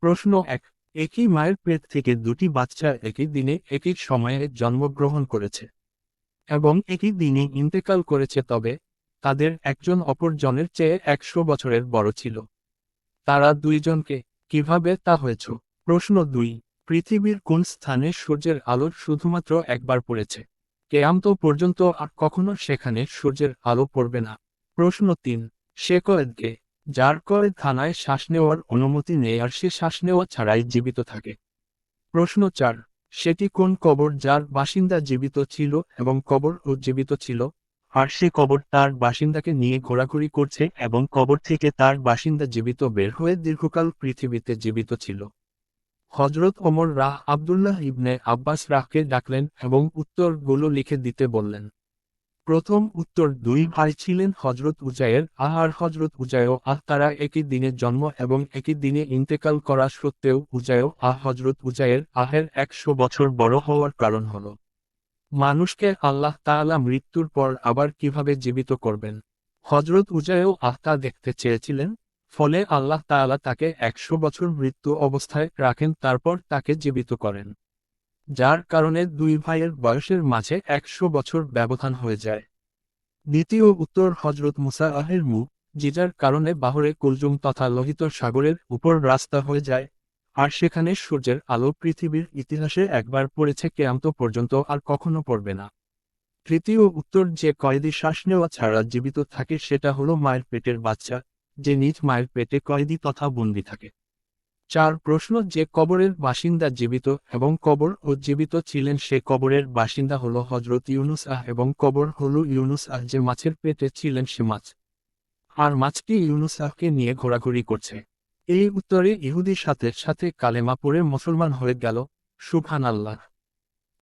প্রশ্ন 1। একই মায়ের পেট থেকে দুটি বাচ্চা একই দিনে একই সময়ে জন্মগ্রহণ করেছে এবং একই দিনে ইন্তেকাল করেছে, তবে তাদের একজন অপরজনের চেয়ে 100 বছরের বড় ছিল। তারা দুইজনকে কিভাবে তা হয়েছে? প্রশ্ন 2। পৃথিবীর কোন স্থানে সূর্যের আলো শুধুমাত্র একবার পড়েছে? কেয়ামত পর্যন্ত আর কখনো সেখানে সূর্যের আলো পড়বে না। প্রশ্ন 3। সে কয়েদকে যার কয়েদ থানায় শ্বাস নেওয়ার অনুমতি নেই আর সে শ্বাস নেওয়া ছাড়াই জীবিত থাকে? প্রশ্ন 4। সেটি কোন কবর যার বাসিন্দা জীবিত ছিল এবং কবর ও জীবিত ছিল, আর সে কবর তার বাসিন্দাকে নিয়ে ঘোরাঘুরি করছে এবং কবর থেকে তার বাসিন্দা জীবিত বের হয়ে দীর্ঘকাল পৃথিবীতে জীবিত ছিল? হজরত ওমর আব্দুল্লাহ ইবনে আব্বাস রাহকে ডাকলেন এবং উত্তরগুলো লিখে দিতে বললেন। প্রথম উত্তর: দুই ভাই ছিলেন হজরত উজায়ের আর হজরত উজায় তারা একই দিনে জন্ম এবং একই দিনে ইন্তেকাল করা সত্ত্বেও উজায় হজরত উজায়ের আহের 100 বছর বড় হওয়ার কারণ হল মানুষকে আল্লাহ তাআলা মৃত্যুর পর আবার কিভাবে জীবিত করবেন। হজরত উজায়ও তা দেখতে চেয়েছিলেন, ফলে আল্লাহ তাআলা তাকে 100 বছর মৃত্যু অবস্থায় রাখেন, তারপর তাকে জীবিত করেন, যার কারণে দুই ভাইয়ের বয়সের মাঝে 100 বছর ব্যবধান হয়ে যায়। দ্বিতীয় উত্তর: হজরত মুসা যেটার কারণে বাহরে কুলজুম তথা লোহিত সাগরের উপর রাস্তা হয়ে যায়, আর সেখানে সূর্যের আলো পৃথিবীর ইতিহাসে একবার পড়েছে, কেয়ামত পর্যন্ত আর কখনো পড়বে না। তৃতীয় উত্তর: যে কয়েদি শ্বাস নেওয়া ছাড়া জীবিত থাকে সেটা হলো মায়ের পেটের বাচ্চা, যে নিজ মায়ের পেটে কয়েদি তথা বন্দী থাকে। 4 প্রশ্ন: যে কবরের বাসিন্দা জীবিত এবং কবর ও জীবিত ছিলেন সে কবরের বাসিন্দা হলো হজরত ইউনুস এবং কবর হলো ইউনুস যে মাছের পেটে ছিলেন সে মাছ, আর মাছটি ইউনুস নিয়ে ঘোরাঘুরি করছে। এই উত্তরে ইহুদির সাথে সাথে কালেমা পড়ে মুসলমান হয়ে গেল। সুবহানাল্লাহ।